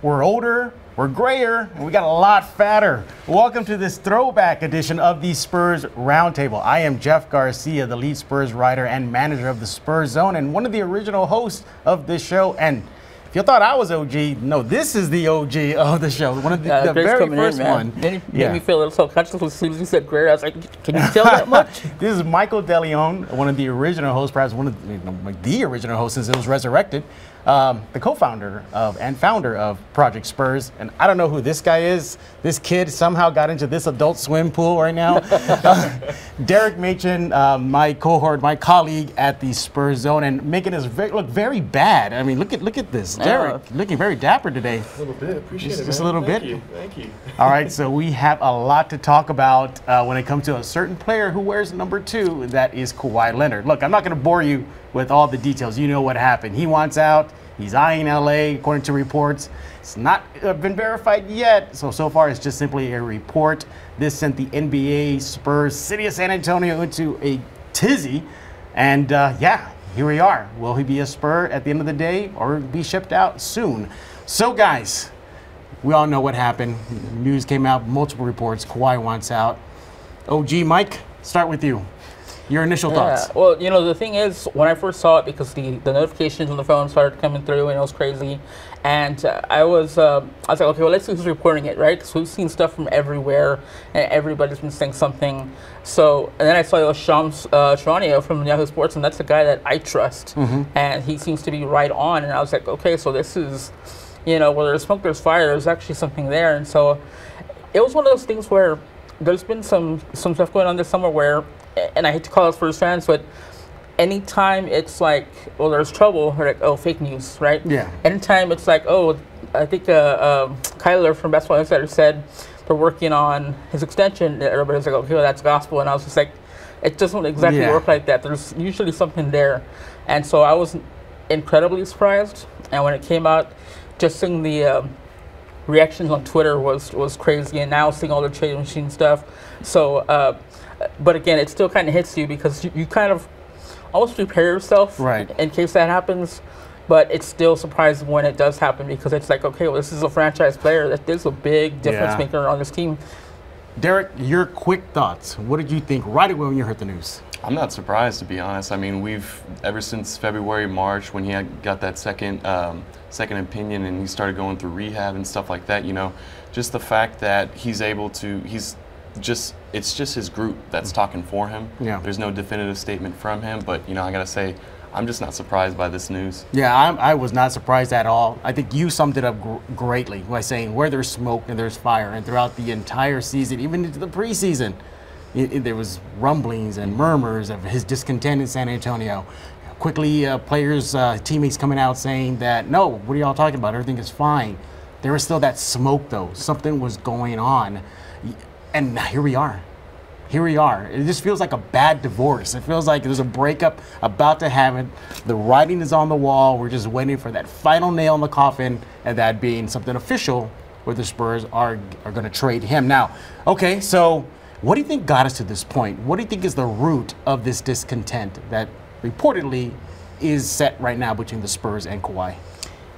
we're older, we're grayer, and we got a lot fatter. Welcome to this throwback edition of the Spurs Roundtable. I am Jeff Garcia, the lead Spurs writer and manager of the Spurs Zone, and one of the original hosts of this show. And if you thought I was OG, no, this is the OG of the show. One of the very first one. Made me feel a little self-conscious as soon as you said grayer. I was like, can you tell that much? This is Michael DeLeon, one of the original hosts, perhaps one of the original hosts since it was resurrected. The co-founder and founder of Project Spurs. And I don't know who this guy is. This kid somehow got into this adult swim pool right now. Derek Machen, my cohort, my colleague at the Spurs Zone, and making us look very bad. I mean, look at this. Derek, looking very dapper today. A little bit. Appreciate it, just a little bit. Thank you. All right, so we have a lot to talk about when it comes to a certain player who wears number 2, and that is Kawhi Leonard. Look, I'm not going to bore you with all the details. You know what happened. He wants out. He's eyeing LA, according to reports. It's not been verified yet, so far it's just simply a report. This sent the NBA, Spurs, City of San Antonio into a tizzy, and yeah, here we are. Will he be a Spur at the end of the day, or be shipped out soon? So guys, we all know what happened. News came out, multiple reports. Kawhi wants out. OG Mike, start with you. Your initial thoughts? Well, you know, the thing is, when I first saw it, because the notifications on the phone started coming through, and it was crazy, and I was like, okay, well, let's see who's reporting it, right? Because we've seen stuff from everywhere, and everybody's been saying something. So, and then I saw Shams Charania from Yahoo Sports, and that's the guy that I trust, and he seems to be right on. And I was like, okay, so this is, you know, where there's smoke, there's fire. There's actually something there, and so it was one of those things where there's been some stuff going on this summer where, and I hate to call it Spurs fans, but anytime it's like, well, there's trouble, we're like, oh, fake news, right? Yeah. Anytime it's like, oh, I think Kyler from Basketball Insider said they're working on his extension, everybody's like, okay, well, that's gospel. And I was just like, it doesn't exactly work like that. There's usually something there. And so I was incredibly surprised. And when it came out, just seeing the reactions on Twitter was crazy. And now seeing all the trade machine stuff. So, but again, it still kind of hits you because you kind of almost prepare yourself in case that happens. But it's still surprising when it does happen because it's like, okay, well, this is a franchise player. This is a big difference maker on this team. Derek, your quick thoughts. What did you think right away when you heard the news? I'm not surprised, to be honest. I mean, we've, ever since February, March, when he got that second opinion and he started going through rehab and stuff like that, you know, just the fact that he's able to, it's just his group that's talking for him. Yeah. There's no definitive statement from him, but, you know, I got to say, I'm just not surprised by this news. Yeah, I was not surprised at all. I think you summed it up greatly by saying where there's smoke and there's fire, and throughout the entire season, even into the preseason, there was rumblings and murmurs of his discontent in San Antonio. Quickly, players, teammates coming out saying that, no, what are y'all talking about? Everything is fine. There was still that smoke, though. Something was going on. And here we are. Here we are. It just feels like a bad divorce. It feels like there's a breakup about to happen. The writing is on the wall. We're just waiting for that final nail in the coffin, and that being something official where the Spurs are going to trade him. Now, okay, so what do you think got us to this point? What do you think is the root of this discontent that reportedly is set right now between the Spurs and Kawhi?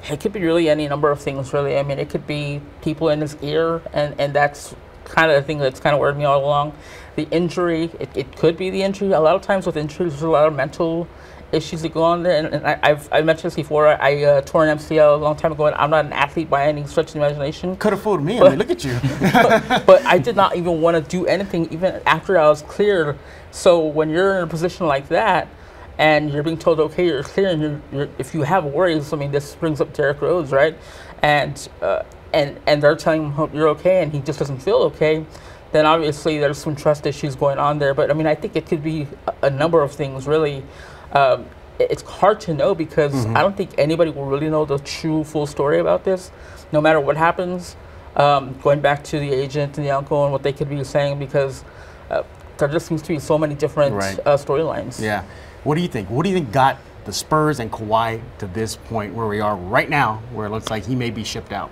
It could be really any number of things, really. I mean, it could be people in his ear, and that's kind of the thing that's kind of worried me all along. The injury, it could be the injury. A lot of times with injuries, there's a lot of mental issues that go on there. And I've mentioned this before. I tore an MCL a long time ago, and I'm not an athlete by any stretch of the imagination. Could have fooled me. I mean, look at you. but I did not even want to do anything even after I was cleared. So when you're in a position like that, and you're being told, okay, you're clear, and if you have worries, I mean, this brings up Derrick Rose, right? And they're telling him you're okay, and he just doesn't feel okay, then obviously there's some trust issues going on there. But I mean, I think it could be a number of things, really. It's hard to know because I don't think anybody will really know the true full story about this, no matter what happens. Going back to the agent and the uncle and what they could be saying, because there just seems to be so many different storylines. Yeah. What do you think? What do you think got the Spurs and Kawhi to this point where we are right now, where it looks like he may be shipped out?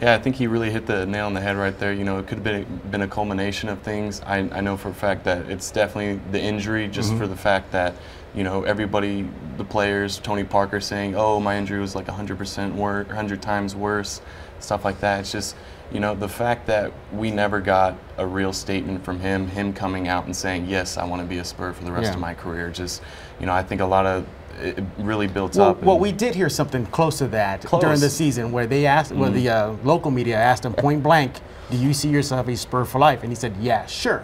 Yeah, I think he really hit the nail on the head right there. You know, it could have been a culmination of things. I know for a fact that it's definitely the injury, just for the fact that you know, everybody, the players, Tony Parker saying, oh, my injury was like 100% worse, 100 times worse, stuff like that. It's just, you know, the fact that we never got a real statement from him coming out and saying, yes, I want to be a Spur for the rest of my career. Just, you know, I think a lot of it really built up. Well, we did hear something close to that during the season where they asked, where the local media asked him point blank, do you see yourself a Spur for life? And he said, yeah, sure.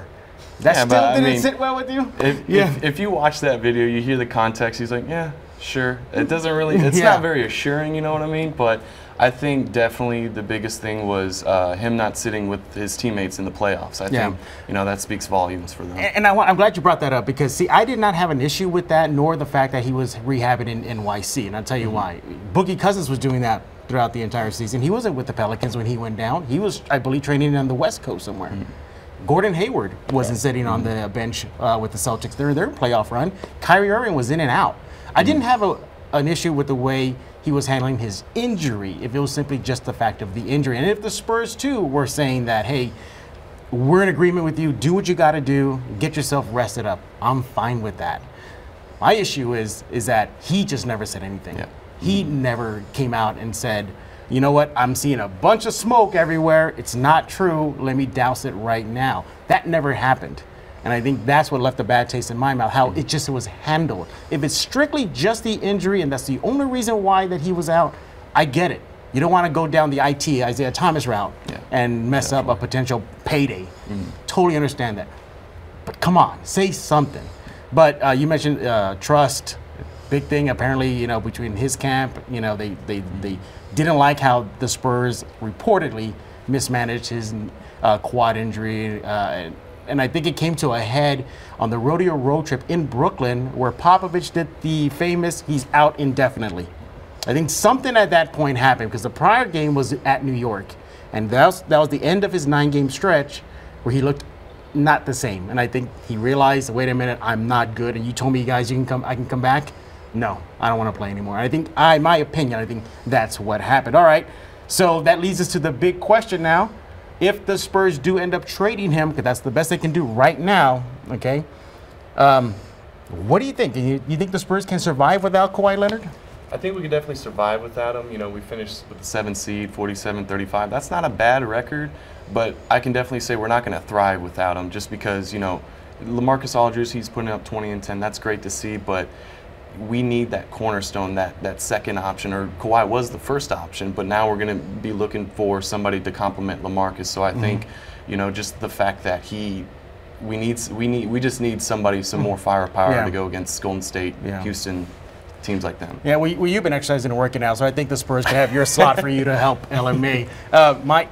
That still didn't sit well with you? If you watch that video, you hear the context, he's like, yeah, sure. It doesn't really, it's not very assuring, you know what I mean? But I think definitely the biggest thing was him not sitting with his teammates in the playoffs. I think, you know, that speaks volumes for them. And I'm glad you brought that up because, see, I did not have an issue with that, nor the fact that he was rehabbing in NYC. And I'll tell you why. Boogie Cousins was doing that throughout the entire season. He wasn't with the Pelicans when he went down. He was, I believe, training on the West Coast somewhere. Gordon Hayward wasn't sitting on the bench with the Celtics during their playoff run. Kyrie Irving was in and out. I didn't have an issue with the way he was handling his injury, if it was simply just the fact of the injury. And if the Spurs, too, were saying that, hey, we're in agreement with you, do what you got to do, get yourself rested up, I'm fine with that. My issue is that he just never said anything. He never came out and said, you know what, I'm seeing a bunch of smoke everywhere. It's not true. Let me douse it right now. That never happened. And I think that's what left a bad taste in my mouth, how it was handled. If it's strictly just the injury and that's the only reason why that he was out, I get it. You don't want to go down the Isaiah Thomas route and mess up a potential payday. Totally understand that. But come on, say something. But you mentioned trust, big thing apparently, you know, between his camp, you know, they didn't like how the Spurs reportedly mismanaged his quad injury. And I think it came to a head on the rodeo road trip in Brooklyn where Popovich did the famous, he's out indefinitely. I think something at that point happened because the prior game was at New York. And that was the end of his 9-game stretch where he looked not the same. And I think he realized, wait a minute, I'm not good. And you told me, guys, I can come back. No, I don't want to play anymore. I think, my opinion, I think that's what happened. All right, so that leads us to the big question now. If the Spurs do end up trading him, because that's the best they can do right now, okay, what do you think? You think the Spurs can survive without Kawhi Leonard? I think we can definitely survive without him. You know, we finished with the 7th seed, 47-35. That's not a bad record, but I can definitely say we're not going to thrive without him just because, you know, LaMarcus Aldridge, he's putting up 20 and 10. That's great to see, but we need that cornerstone, that second option. Or Kawhi was the first option, but now we're going to be looking for somebody to complement LaMarcus. So I think, you know, just the fact that we just need somebody, some more firepower to go against Golden State, Houston, teams like them. Yeah, well, you've been exercising and working out, so I think the Spurs can have your slot for you to help LMA. Mike,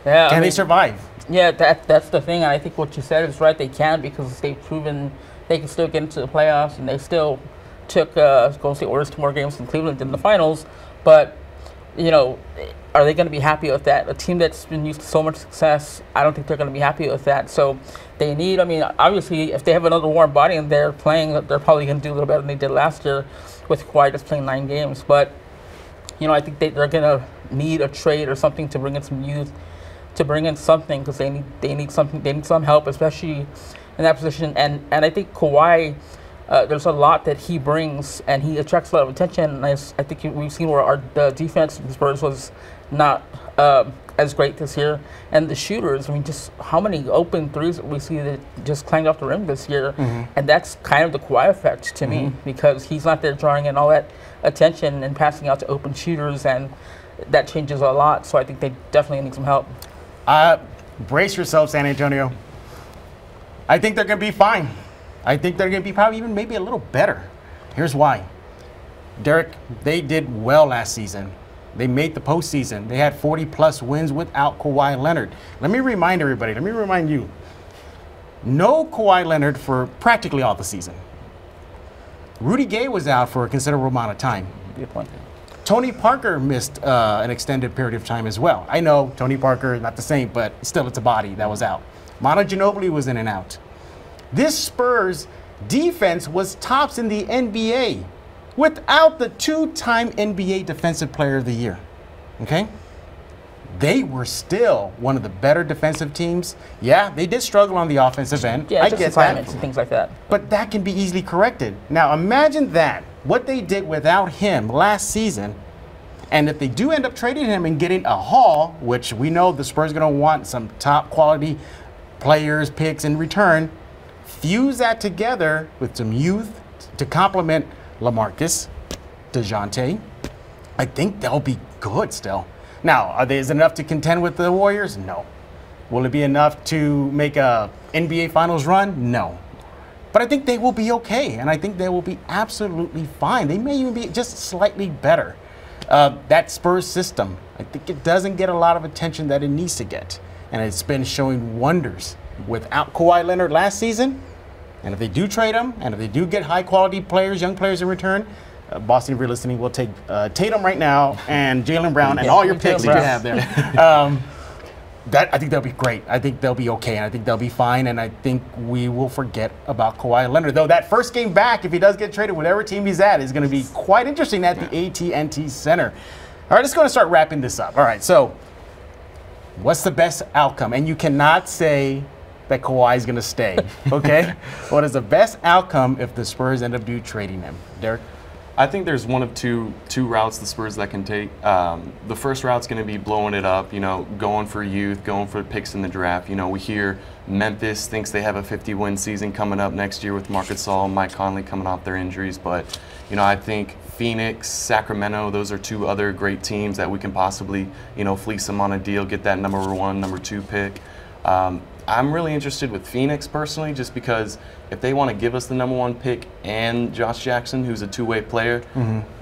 can they survive? Yeah, that's the thing. I think what you said is right. They can because they've proven they can still get into the playoffs, and they still took Golden State Warriors to more games than Cleveland did in the finals. But, you know, are they going to be happy with that? A team that's been used to so much success, I don't think they're going to be happy with that. So they need, I mean, obviously, if they have another warm body and they're playing, they're probably going to do a little better than they did last year with Kawhi just playing 9 games. But, you know, I think they're going to need a trade or something to bring in some youth, to bring in something because they need something. They need some help, especially in that position. And I think Kawhi, there's a lot that he brings, and he attracts a lot of attention. And I think we've seen where the defense of the Spurs was not as great this year. And the shooters, I mean, just how many open threes we see that just clanged off the rim this year. And that's kind of the Kawhi effect to me because he's not there drawing in all that attention and passing out to open shooters, and that changes a lot. So I think they definitely need some help. Brace yourself, San Antonio. I think they're going to be fine. I think they're going to be probably even maybe a little better. Here's why. Derek, they did well last season. They made the postseason. They had 40-plus wins without Kawhi Leonard. Let me remind everybody, let me remind you, no Kawhi Leonard for practically all the season. Rudy Gay was out for a considerable amount of time. Good point. Tony Parker missed an extended period of time as well. I know Tony Parker is not the same, but still it's a body that was out. Manu Ginobili was in and out. This Spurs defense was tops in the NBA without the 2-time NBA Defensive Player of the Year. Okay? they were still one of the better defensive teams. Yeah, they did struggle on the offensive end. Yeah, I just get assignments that. and things like that. But that can be easily corrected. Now, imagine that, what they did without him last season, and if they do end up trading him and getting a haul, which we know the Spurs are going to want some top quality players, picks in return, fuse that together with some youth to complement LaMarcus, DeJounte, I think they'll be good still. Now, is it enough to contend with the Warriors? No. Will it be enough to make a NBA Finals run? No. But I think they will be okay, and I think they will be absolutely fine. They may even be just slightly better. That Spurs system, I think it doesn't get a lot of attention that it needs to get, and it's been showing wonders. Without Kawhi Leonard last season, and if they do trade him, and if they do get high-quality players, young players in return, Boston, if you're listening, we'll take Tatum right now and Jaylen Brown and all your picks that you have there. I think they'll be great. I think they'll be okay, and I think they'll be fine, and I think we will forget about Kawhi Leonard. Though that first game back, if he does get traded, whatever team he's at, is going to be quite interesting at the AT&T Center. All right, let's go and start wrapping this up. All right, so what's the best outcome? And you cannot say that Kawhi is going to stay, okay? What is the best outcome if the Spurs end up trading him? Derek? I think there's one of two routes the Spurs that can take. The first route's going to be blowing it up, going for youth, going for picks in the draft. We hear Memphis thinks they have a 50-win season coming up next year with Marc Gasol, Mike Conley coming off their injuries. But, I think Phoenix, Sacramento, those are two other great teams that we can possibly, fleece them on a deal, get that number 1, number 2 pick. I'm really interested with Phoenix personally, just because if they want to give us the number 1 pick and Josh Jackson, who's a two-way player,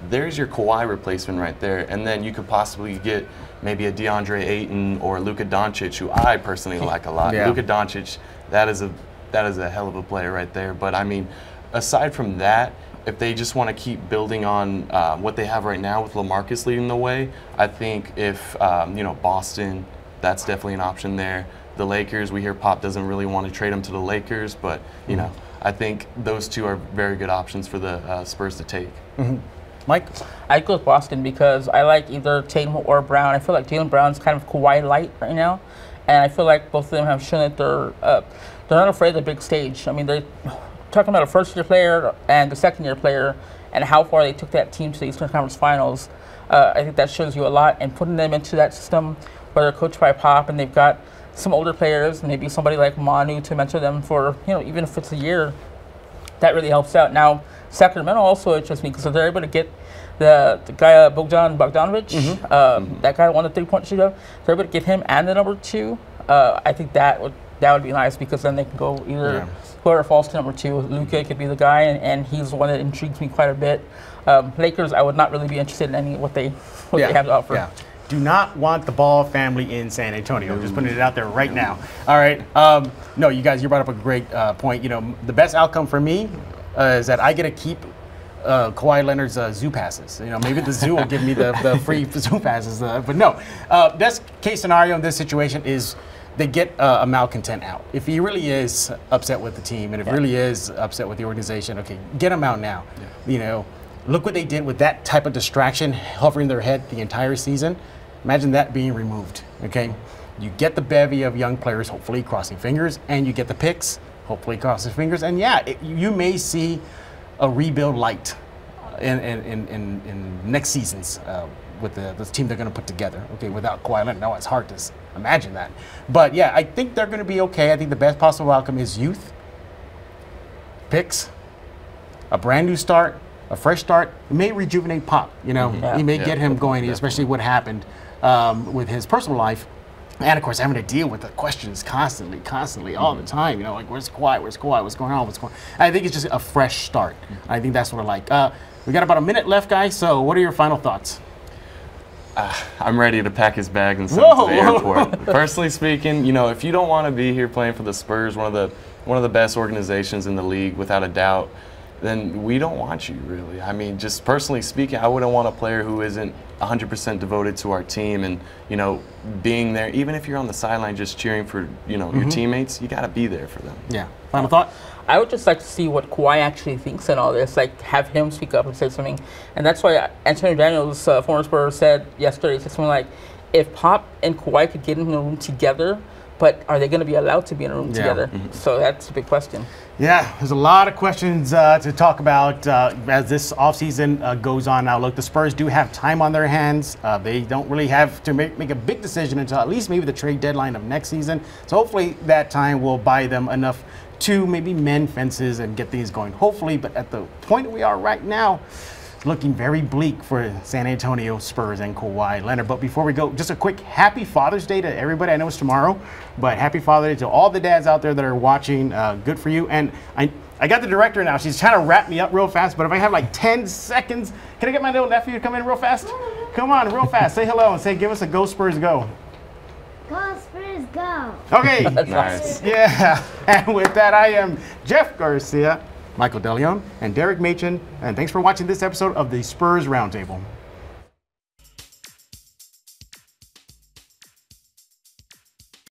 there's your Kawhi replacement right there. And then you could possibly get maybe a DeAndre Ayton or Luka Doncic, who I personally like a lot. Yeah. Luka Doncic, that is a hell of a player right there. But I mean, aside from that, if they just want to keep building on what they have right now with LaMarcus leading the way, I think if Boston, that's definitely an option there. The Lakers, we hear Pop doesn't really want to trade him to the Lakers, but I think those two are very good options for the Spurs to take. Mike? I'd go with Boston because I like either Tatum or Brown. I feel like Jaylen Brown's kind of Kawhi light right now, and I feel like both of them have shown that they're not afraid of the big stage. I mean, they're talking about a first-year player and the second-year player and how far they took that team to the Eastern Conference Finals. I think that shows you a lot, and putting them into that system where they're coached by Pop and they've got some older players, maybe somebody like Manu to mentor them for, even if it's a year, that really helps out. Now, Sacramento also interests me because if they're able to get the guy Bogdanovic, that guy won the 3-point shooter, if they're able to get him and the number 2, I think that would be nice because then they can go either whoever falls to number 2. Luka could be the guy, and he's the one that intrigues me quite a bit. Lakers, I would not really be interested in any what they have to offer. Yeah. Do not want the Ball family in San Antonio. Just putting it out there right now. All right. No, you guys, you brought up a great point. The best outcome for me is that I get to keep Kawhi Leonard's zoo passes. Maybe the zoo will give me the free zoo passes. But no, best case scenario in this situation is they get a malcontent out. If he really is upset with the team and if really is upset with the organization, okay, get him out now. Look what they did with that type of distraction hovering their head the entire season. Imagine that being removed, okay? You get the bevy of young players, hopefully crossing fingers, and you get the picks, hopefully crossing fingers. And you may see a rebuild light in next seasons with the team they're going to put together, okay, without Kawhi Leonard. Now, it's hard to imagine that. But, yeah, I think they're going to be okay. I think the best possible outcome is youth, picks, a brand new start, a fresh start. It may rejuvenate Pop, He may get him going, especially what happened with his personal life. And, of course, having to deal with the questions constantly, all the time. Like, where's Kawhi? What's going on? I think it's just a fresh start. I think that's what I like. We got about a minute left, guys, so what are your final thoughts? I'm ready to pack his bag and send him to the airport. Personally speaking, if you don't want to be here playing for the Spurs, one of the best organizations in the league, without a doubt, then we don't want you, really. I mean, just personally speaking, I wouldn't want a player who isn't 100% devoted to our team and, being there. Even if you're on the sideline just cheering for, your teammates, you got to be there for them. Yeah. Final thought? I would just like to see what Kawhi actually thinks in all this, like have him speak up and say something. And that's why Antonio Daniels, former Spurs, said yesterday, something like, if Pop and Kawhi could get in the room together, but are they going to be allowed to be in a room together? So that's a big question. Yeah, there's a lot of questions to talk about as this offseason goes on now. Look, the Spurs do have time on their hands. They don't really have to make a big decision until at least maybe the trade deadline of next season. So hopefully that time will buy them enough to maybe mend fences and get things going. Hopefully, but at the point we are right now, looking very bleak for San Antonio Spurs and Kawhi Leonard. But before we go, just a quick happy Father's Day to everybody. I know it's tomorrow, but happy Father's Day to all the dads out there that are watching. Good for you. And I got the director now. She's trying to wrap me up real fast, but if I have like 10 seconds, can I get my little nephew to come in real fast? Come on, real fast. Say hello and say, give us a Go Spurs Go. Go Spurs Go. Okay. Nice. Yeah. And with that, I am Jeff Garcia, Michael DeLeon, and Derek Machen, and thanks for watching this episode of the Spurs Roundtable.